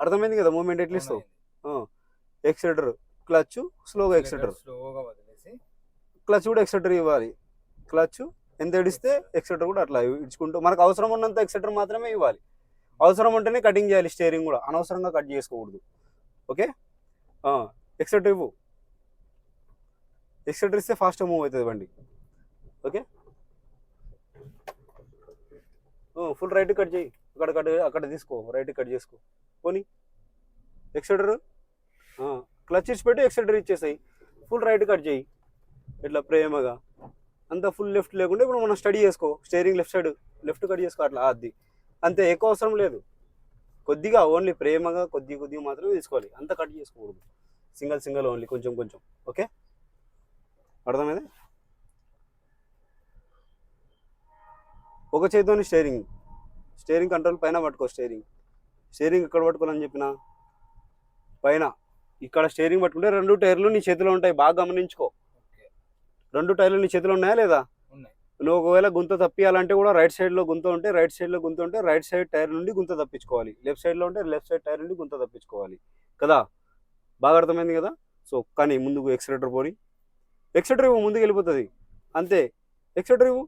అర్థమైంది కదా మూమెంట్ ఎట్లా ఇస్తావు. ఎక్సెటర్ క్లచ్ స్లోగా ఎక్సెటర్, స్లోగా వదిలేసి క్లచ్ కూడా ఎక్సెటర్ ఇవ్వాలి. క్లచ్ ఎంత ఇడిస్తే ఎక్సెటర్ కూడా అట్లా ఇచ్చుకుంటూ మనకు అవసరం ఉన్నంత ఎక్సెటర్ మాత్రమే ఇవ్వాలి. అవసరం ఉంటేనే కటింగ్ చేయాలి స్టీరింగ్ కూడా, అనవసరంగా కట్ చేసుకోకూడదు. ఓకే, ఎక్సెటర్ ఇవ్వు. ఎక్సెటర్ ఇస్తే ఫాస్ట్గా మూవ్ అవుతుంది బండి. ఓకే, ఫుల్ రైట్ కట్ చేయి, అక్కడ తీసుకో, రైట్ కట్ చేసుకో. పోనీ ఎక్సెటర్ క్లచ్ ఇచ్చి పెట్టి ఎక్సెటర్ ఇచ్చేసాయి. ఫుల్ రైట్ కట్ చేయి ఇట్లా ప్రేమగా, అంతా ఫుల్ లెఫ్ట్ లేకుండా. ఇప్పుడు మనం స్టడీ చేసుకో, steering left side left cut చేసుకో అట్లా, అది అంతే. ఎక్కువ అవసరం లేదు, కొద్దిగా ఓన్లీ ప్రేమగా కొద్దిగా మాత్రమే తీసుకోవాలి, అంత కట్ చేసుకోకూడదు. సింగల్ ఓన్లీ కొంచెం. ఓకే, అర్థమైంది. ఒక చేతితోని స్టీరింగ్ కంట్రోల్ పైన పట్టుకో. స్టీరింగ్ ఎక్కడ పట్టుకోవాలని చెప్పిన పైన, ఇక్కడ స్టీరింగ్ పట్టుకుంటే 2 టైర్లు నీ చేతిలో ఉంటాయి. బాగా గమనించుకో, 2 టైర్లు నీ చేతిలో ఉన్నాయా లేదా? నువ్వు ఒకవేళ గుంత తప్పియాలంటే కూడా రైట్ సైడ్లో గుంత ఉంటే రైట్ సైడ్ టైర్ నుండి గుంత తప్పించుకోవాలి. లెఫ్ట్ సైడ్లో ఉంటే లెఫ్ట్ సైడ్ టైర్ నుండి గుంత తప్పించుకోవాలి కదా. బాగా అర్థమైంది కదా. సో కానీ ముందుకు ఎక్సలేటర్ పోని, ఎక్సలేటర్ ఇవ్వు, ముందుకు వెళ్ళిపోతుంది అంతే. ఎక్సలేటర్ ఇవ్వు,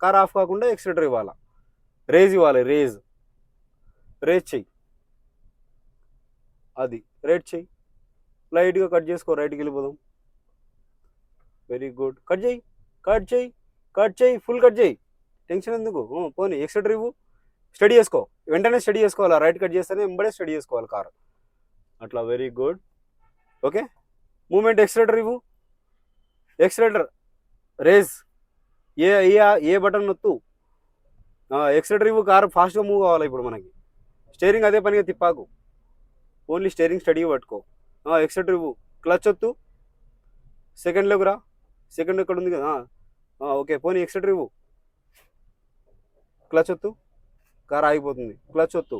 కార్ ఆఫ్ కాకుండా ఎక్సలేటర్ ఇవ్వాలా. రేజ్ ఇవ్వాలి, రేజ్ చెయ్యి, అది రేట్ చెయ్యి. లైట్గా కట్ చేసుకో, రైట్కి వెళ్ళిపోదాం. వెరీ గుడ్, కట్ చేయి, ఫుల్ కట్ చేయి, టెన్షన్ ఎందుకు. పోనీ ఎక్సలేటర్ ఇవ్వు, స్టడీ చేసుకో, వెంటనే స్టడీ చేసుకోవాలా. రైట్ కట్ చేస్తేనే వెంబడే స్టడీ చేసుకోవాలి కారు అట్లా. Very good. Okay, moment accelerator ఇవ్వు, ఎక్సలేటర్ రేజ్, ఏ బటన్ నొత్తు, ఎక్సలేటర్ ఇవ్వు. కారు ఫాస్ట్గా మూవ్ కావాలి. ఇప్పుడు మనకి స్టీరింగ్ అదే పనిగా తిప్పాకు, ఓన్లీ స్టీరింగ్ స్టడీగా పట్టుకో. ఎక్సలేటర్ ఇవ్వు, క్లచ్ వత్తు, సెకండ్లోకి రా. సెకండ్ ఎక్కడ ఉంది కదా. ఓకే, పోనీ ఎక్సలేటర్ ఇవ్వు, క్లచ్ వత్తు, కార్ ఆగిపోతుంది. క్లచ్ వత్తు,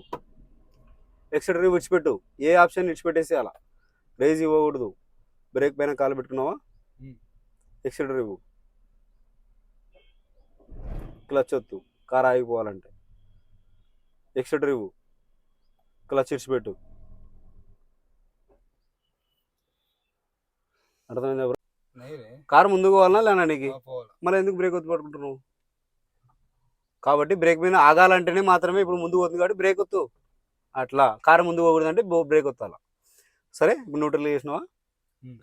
ఎక్సలేటర్ ఇవ్వు, విడిచిపెట్టు. ఏ ఆప్షన్ విడిచిపెట్టేసి అలా. రేజ్ ఇవ్వకూడదు. బ్రేక్ పైన కాలు పెట్టుకున్నావా, ఎక్సలేటర్ ఇవ్వు, క్లచ్ వత్తు, కార్ ఆగిపోవాలంటే. ఎక్సలేటర్ ఇవ్వు, క్లచ్ విడిచిపెట్టు. అర్థమైందా బ్రో? కారు ముందుకు పోవాలన్నా లేనా నీకు? మళ్ళీ ఎందుకు బ్రేక్ వత్తు పట్టుకుంటున్నావు? కాబట్టి బ్రేక్ మీద ఆగాలంటేనే మాత్రమే ఇప్పుడు ముందుకు పోతుంది కాబట్టి బ్రేక్ వత్తు. అట్లా కారు ముందుకు పోకూడదు అంటే బ్రేక్ వత్తాల. సరే, ఇప్పుడు న్యూట్రల్ చేసినావా,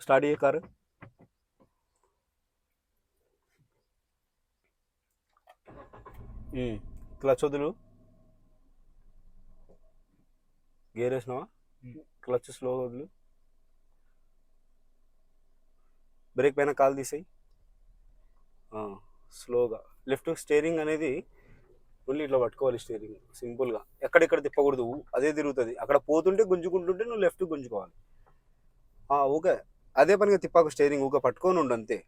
స్టార్ట్ చేయ కారు. క్లచ్ వదులు, గేర్ వేసినావా, క్లచ్ స్లో వదులు, బ్రేక్ పైన కాలు తీసేయి స్లోగా. లెఫ్ట్ స్టీరింగ్ అనేది ఓన్లీ ఇట్లా పట్టుకోవాలి, స్టీరింగ్ సింపుల్గా, ఎక్కడెక్కడ తిప్పకూడదు, అదే తిరుగుతుంది. అక్కడ పోతుంటే గుంజుకుంటుంటే నువ్వు లెఫ్ట్ గుంజుకోవాలి. ఓకే, అదే పనిగా తిప్పాకు, స్టీరింగ్ ఊక పట్టుకొని ఉండు అంతే.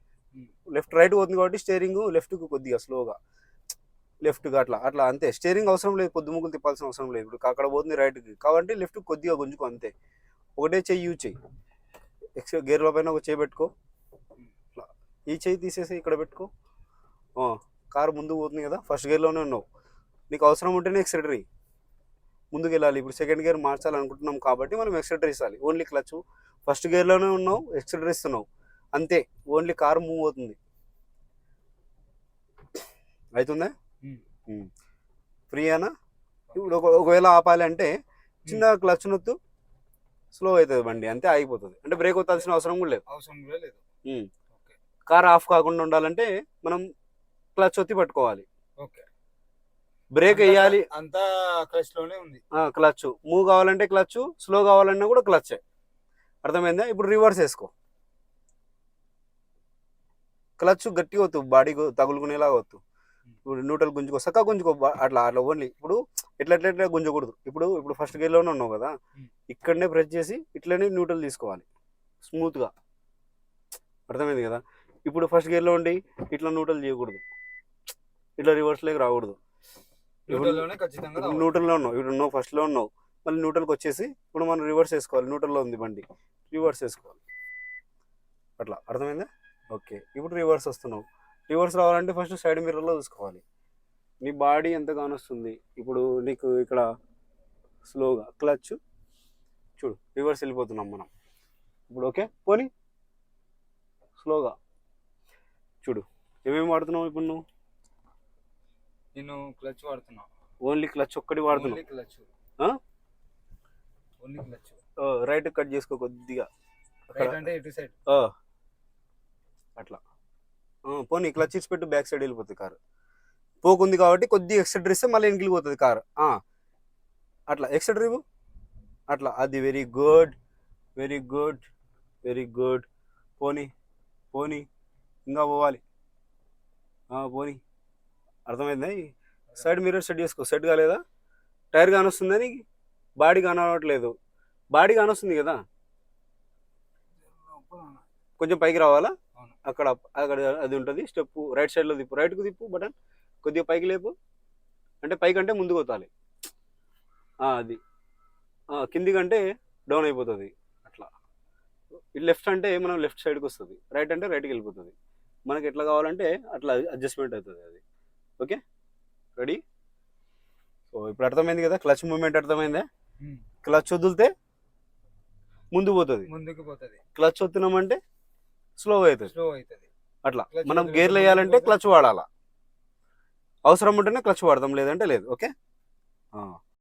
లెఫ్ట్ రైట్ పోతుంది కాబట్టి స్టీరింగ్ లెఫ్ట్కి కొద్దిగా స్లోగా, లెఫ్ట్గా అట్లా అంతే. స్టీరింగ్ అవసరం లేదు, పొద్దు ముగ్గులు తిప్పాల్సిన అవసరం లేదు. ఇప్పుడు అక్కడ పోతుంది రైట్కి కాబట్టి లెఫ్ట్ కొద్దిగా గుంజుకో అంతే. ఒకటే చెయ్యి యూజ్ చెయ్యి, గేర్ల పైన ఒక చేయి పెట్టుకో, ఈ చెయ్యి తీసేసి ఇక్కడ పెట్టుకో. కారు ముందుకు పోతుంది కదా, ఫస్ట్ గేర్లోనే ఉన్నావు. నీకు అవసరం ఉంటేనే ఎక్సలేటర్ ముందుకు వెళ్ళాలి. ఇప్పుడు సెకండ్ గేర్ మార్చాలనుకుంటున్నాం కాబట్టి మనం ఎక్సలేటర్ ఇవ్వాలి. ఓన్లీ క్లచ్ ఫస్ట్ గేర్లోనే ఉన్నావు, ఎక్సలేటర్ ఇస్తున్నావు అంతే. ఓన్లీ కారు మూవ్ అవుతుంది. అవుతుందా? ఫ్రీయేనా? ఇప్పుడు ఒకవేళ ఆపాలి అంటే చిన్న క్లచ్ నొత్తు, స్లో అవుతుంది బండి అంతే, ఆగిపోతుంది. అంటే బ్రేక్ కొట్టాల్సిన అవసరం కూడా లేదు. కార్ ఆఫ్ కాకుండా ఉండాలంటే మనం క్లచ్ ఒత్తి పట్టుకోవాలి. బ్రేక్ వేయాలి అంతా క్లచ్ లోనే ఉంది. క్లచ్ మూవ్ కావాలంటే క్లచ్, స్లో కావాలన్నా కూడా క్లచ్. అర్థమైందా? ఇప్పుడు రివర్స్ వేసుకో, క్లచ్ గట్టిగా వద్దు, బాడీ తగులుకునేలాగా వద్దు. ఇప్పుడు న్యూట్రల్ గుంజుకో, సక్క గుంజుకో, అట్లా ఓన్లీ. ఇప్పుడు ఎట్లా గుంజకూడదు. ఇప్పుడు ఫస్ట్ గేర్లోనే ఉన్నావు కదా, ఇక్కడనే ప్రెస్ చేసి ఇట్లనే న్యూట్రల్ తీసుకోవాలి స్మూత్గా. అర్థమైంది కదా? ఇప్పుడు ఫస్ట్ గేర్లో ఉండి ఇట్లా న్యూట్రల్ చేయకూడదు, ఇట్లా రివర్స్లోకి రాకూడదు. న్యూట్రల్లో ఉన్నావు, ఇప్పుడు నువ్వు ఫస్ట్లో ఉన్నావు, మళ్ళీ న్యూట్రల్కి వచ్చేసి ఇప్పుడు మనం రివర్స్ వేసుకోవాలి. న్యూట్రల్లో ఉంది బండి, రివర్స్ వేసుకోవాలి అట్లా. అర్థమైందా? ఓకే, ఇప్పుడు రివర్స్ వస్తున్నావు. రివర్స్ రావాలంటే ఫస్ట్ సైడ్ మిర్రర్లో చూసుకోవాలి నీ బాడీ ఎంత కానొస్తుంది. ఇప్పుడు నీకు ఇక్కడ స్లోగా క్లచ్ చూడు రివర్స్ వెళ్ళిపోతున్నాం మనం ఇప్పుడు. ఓకే పోనీ స్లోగా చూడు. ఏమేమి వాడుతున్నావు ఇప్పుడు నువ్వు? నేను క్లచ్ వాడుతున్నా. ఓన్లీ క్లచ్ ఒక్కటి వాడుతున్నావు. Only clutch. ఆ? Only clutch. రైట్ కట్ చేసుకో కొద్దిగా. రైట్ అంటే ఇటు సైడ్. అట్లా పోనీ క్లచ్ ఇచ్చి పెట్టు, బ్యాక్ సైడ్ వెళ్ళిపోతుంది కారు. పోకుంది కాబట్టి కొద్దిగా ఎక్సెటర్ ఇస్తే మళ్ళీ వెనక్కి పోతుంది కారు. అట్లా ఎక్సెటర్ ఇవ్వు. అట్లా అది very good, very good, very good. పోనీ పోనీ ఇంకా పోవాలి. పోనీ అర్థమైందా? సైడ్ మిర్రర్ సెట్ చేసుకో. సెట్ కాలేదా? టైర్ కానొస్తుందా నీకు? బాడీ కానవట్లేదు. బాడీ కానొస్తుంది కదా, కొంచెం పైకి రావాలా. అక్కడ అక్కడ అది ఉంటుంది స్టెప్, రైట్ సైడ్లో తిప్పు, రైట్కు తిప్పు బటన్, కొద్దిగా పైకి లేపు. అంటే పైకి అంటే ముందుకు పోతాలి. అది కింది కంటే డౌన్ అయిపోతుంది. అట్లా లెఫ్ట్ అంటే మనం లెఫ్ట్ సైడ్కి వస్తుంది, రైట్ అంటే రైట్కి వెళ్ళిపోతుంది. మనకి ఎట్లా కావాలంటే అట్లా అడ్జస్ట్మెంట్ అవుతుంది అది. Okay ready? సో ఇప్పుడు అర్థమైంది కదా, క్లచ్ మూమెంట్ అర్థమైందా? క్లచ్ వదిలితే ముందు పోతుంది, ముందుకు పోతుంది. క్లచ్ వస్తున్నామంటే స్లో అవుతుంది. స్లో అవుతుంది. అట్లా మనం గేర్లు వేయాలంటే క్లచ్ వాడాలా. అవసరం ఉంటేనే క్లచ్ వాడదాం, లేదంటే లేదు. ఓకే